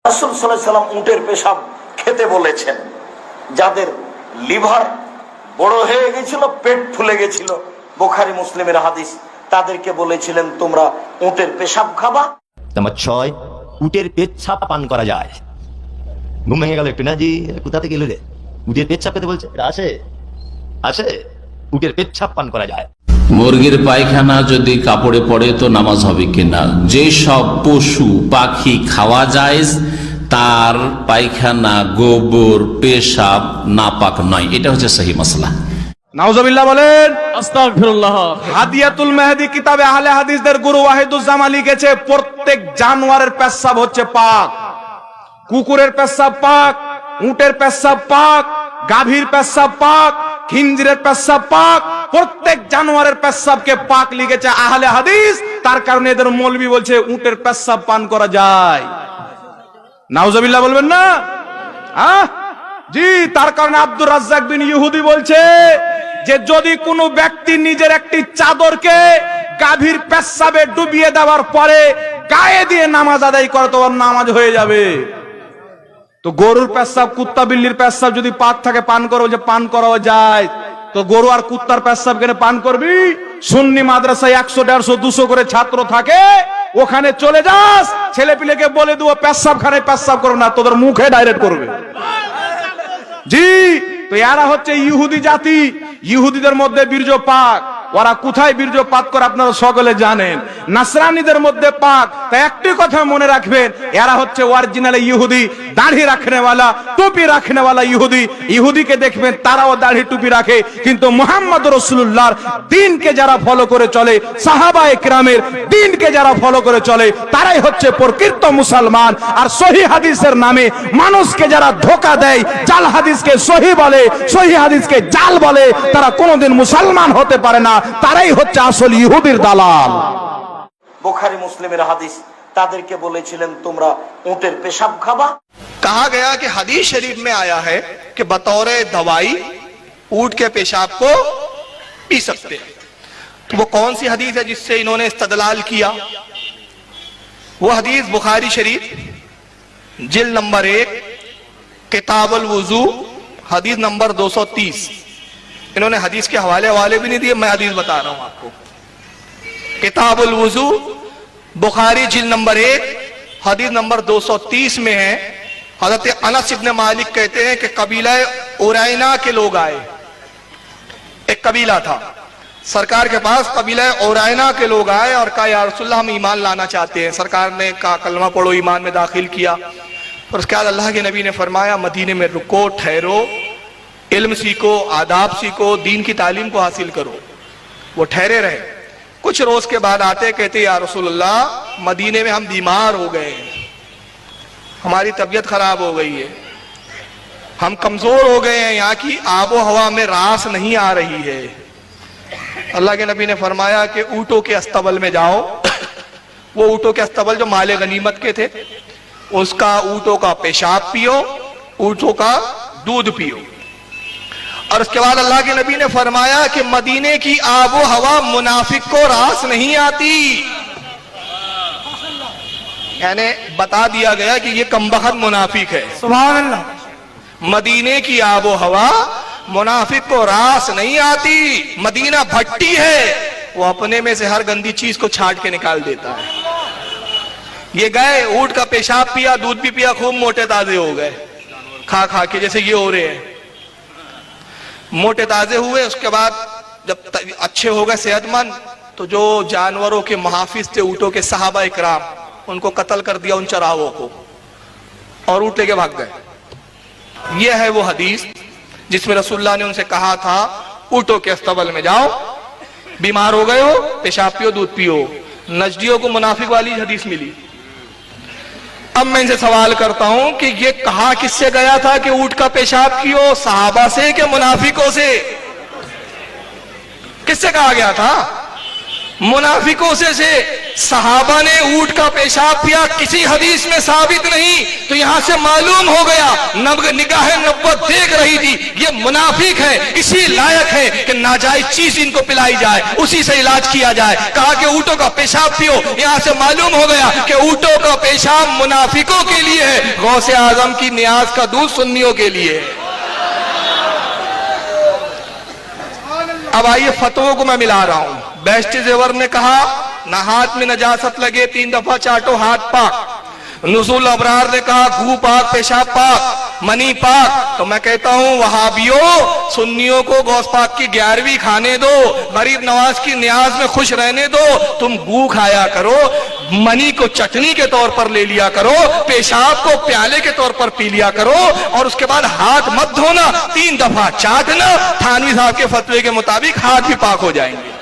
রাসূল সাল্লাল্লাহু আলাইহি ওয়াসাল্লাম উটের পেশাব খেতে বলেছেন। যাদের লিভার বড় হয়ে গেছিল, পেট ফুলে গেছিল, বুখারী মুসলিমের হাদিস, তাদেরকে বলেছিলেন তোমরা উটের পেশাব খাবা। নাম্বার 6, উটের পেচ্ছাপ পান করা যায়। ঘুম ভেঙে গেল একটু, না জি কোথা থেকে এলো রে, উটের পেচ্ছাপ খেতে বলছে, এটা আসে উটের পেচ্ছাপ পান করা যায়। মুরগির পায়খানা যদি কাপড়ে পড়ে তো নামাজ হবে কিনা? যে সব পশু পাখি খাওয়া যায় তার পায়খানা, গোবর, পেশাব নাপাক নয়, এটা হচ্ছে সহি মাসলা। নাউজুবিল্লাহ বলেন। আস্তাগফিরুল্লাহ। হাদিয়াতুল মেহেদী কিতাবে আহলে হাদিসদের গুরু ওয়াহিদুজ্জামান লিখেছে, প্রত্যেক জানোয়ারের পেশাব হচ্ছে পাক। কুকুরের পেশাব পাক, উটের পেশাব পাক, গাভীর পেশাব পাক, খিনজিরের পেশাব পাক, প্রত্যেক জানোয়ারের পেশাবকে পাক লিখেছে আহলে হাদিস। তার কারণে এদের মৌলবি বলছে উটের পেশাব পান করা যায়। নাউজুবিল্লাহ বলবেন না? জি, তার কারণে আব্দুর রাজ্জাক বিন ইহুদি বলছে যে যদি কোনো ব্যক্তি নিজের একটি চাদরকে গাভীর পেশাবে ডুবিয়ে দেওয়ার পরে গায়ে দিয়ে নামাজ আদায় করে তো ওর নামাজ হয়ে যাবে। তো গরুর পেশাব, কুত্তা বিল্লির পেশাব যদি পাক থাকে পান করো, যে পান করা যায়, তো গরু আর কুত্তার পেশাব কেন পান করবি? সুন্নি মাদ্রাসায় 100, 150, 200 করে ছাত্র থাকে, ওখানে চলে যাস, ছেলে পিলেকে বলে দেবো পেশাব খানে পেশাব করো না, তোদের মুখে ডাইরেক্ট করবে। জি, তো এরা হচ্ছে ইহুদি জাতি। ইহুদিদের মধ্যে বীর্য পাক, ওরা কোথায় বীর্য পাক করে আপনারা সকলে জানেন। নাসরানীদের মধ্যে পাক। তাই একটি কথা মনে রাখবেন, এরা হচ্ছে অরিজিনাল ইহুদি, দাড়ি রাখনেওয়ালা, টুপি রাখনেওয়ালা ইহুদি। ইহুদিকে দেখবেন তারাও দাড়ি টুপি রাখে, কিন্তু মুহাম্মদ রাসূলুল্লাহর দ্বীনকে যারা ফলো করে চলে, সাহাবায়ে কেরামের দ্বীনকে যারা ফলো করে চলে, তারাই হচ্ছে প্রকৃত মুসলমান। আর সহি হাদিসের নামে মানুষকে যারা ধোঁকা দেয়, জাল হাদিসকে সহি বলে, সহি হাদিসকে জাল বলে, তারা কোনোদিন মুসলমান হতে পারে না। তারাই হচ্ছে আসল ইহুদির দালাল। বুখারী মুসলিমের হাদিস, তাদেরকে বলেছিলেন তোমরা উটের পেশাব খাবা। कहा गया कि हदीस शरीफ में आया है कि बतौर दवाई ऊंट के पेशाब को पी सकते हैं। तो वो कौन सी हदीस है जिससे इन्होंने इस्तदलाल किया? वो हदीस बुखारी शरीफ जिल्द नंबर 1 किताबुल वुजू हदीस नंबर 230। इन्होंने हदीस के हवाले भी नहीं दिए, मैं हदीस बता रहा हूं आपको। किताबुल वुजू बुखारी जिल्द नंबर 1 हदीस नंबर 230 में है। हजरत अनस इब्न मालिक कहते हैं कि कबीला उरैना के लोग आए। एक कबीला था, सरकार के पास कबीला उरैना के लोग आए और कहा या रसूलल्लाह हम ईमान लाना चाहते हैं। सरकार ने कहा कलमा पढ़ो, ईमान में दाखिल किया। और उसके बाद अल्लाह के नबी ने फरमाया मदीने में रुको, ठहरो, इल्म सीखो, आदाब सीखो, दीन की तालीम को हासिल करो। वो ठहरे रहे। कुछ रोज के बाद आते, कहते या रसूलल्लाह मदीने में हम बीमार हो गए हैं, हमारी तबीयत खराब हो गई है, हम कमजोर हो गए हैं, यहाँ की आबो हवा में रास नहीं आ रही है। अल्लाह के नबी ने फरमाया कि ऊँटों के अस्तबल में जाओ। वो ऊँटों के अस्तबल जो माले गनीमत के थे, उसका ऊँटों का पेशाब पियो, ऊँटों का दूध पियो। और उसके बाद अल्लाह के नबी ने फरमाया कि मदीने की आबो हवा मुनाफिक को रास नहीं आती। यानी बता दिया गया कि ये कमबख्त मुनाफिक है। सुभान अल्लाह। मदीने की आबो हवा मुनाफिक को रास नहीं आती। मदीना भट्टी है, वो अपने में से हर गंदी चीज को छांट के निकाल देता है। ये गए, ऊंट का पेशाब पिया, दूध भी पिया, खूब मोटे ताजे हो गए खा खा के, जैसे ये हो रहे हैं। मोटे ताजे हुए, उसके बाद जब अच्छे हो गए, सेहतमंद, तो जो जानवरों के मुहाफिज थे, ऊँटों के सहाबा इकराम, उनको कत्ल कर दिया, उन चरावों को, और ऊँट लेके भाग गए। यह है वो हदीस जिसमें रसूलुल्लाह ने उनसे कहा था ऊँटों के अस्तबल में जाओ, बीमार हो गए हो, पेशाब पियो, दूध पियो। नजदियों को मुनाफिक वाली हदीस मिली। अब मैं इनसे सवाल करता हूं कि ये कहा किससे गया था कि ऊँट का पेशाब पियो? सहाबा से कि मुनाफिकों से? किससे कहा गया था? मुनाफिकों से। सहाबा ने ऊंट का पेशाब पिया, किसी हदीस में साबित नहीं। तो यहां से मालूम हो गया, निगाह नब्वत देख रही थी ये मुनाफिक है, इसी लायक है कि नाजायज चीज इनको पिलाई जाए, उसी से इलाज किया जाए। कहा कि ऊंटों का पेशाब पियो। यहां से मालूम हो गया कि ऊंटों का पेशाब मुनाफिकों के लिए है, गौसे आजम की नियाज का दूध सुन्नियों के लिए है। अब आइए फतवों को मैं मिला रहा हूं। बेस्ट जेवर ने कहा ना हाथ में नजासत लगे 3 दफा चाटो हाथ पाक। नुज़ुल अबरार ने कहा गू पाक, पेशाब पाक, मनी पाक। तो मैं कहता हूं वहाबियों, सुन्नियों को गौस पाक की 11वीं खाने दो, गरीब नवाज की न्याज में खुश रहने दो। तुम गू खाया करो, मनी को चटनी के तौर पर ले लिया करो, पेशाब को प्याले के तौर पर पी लिया करो, और उसके बाद हाथ मत धोना, 3 दफा चाटना। थानवी साहब के फतवे के मुताबिक हाथ भी पाक हो जाएंगे।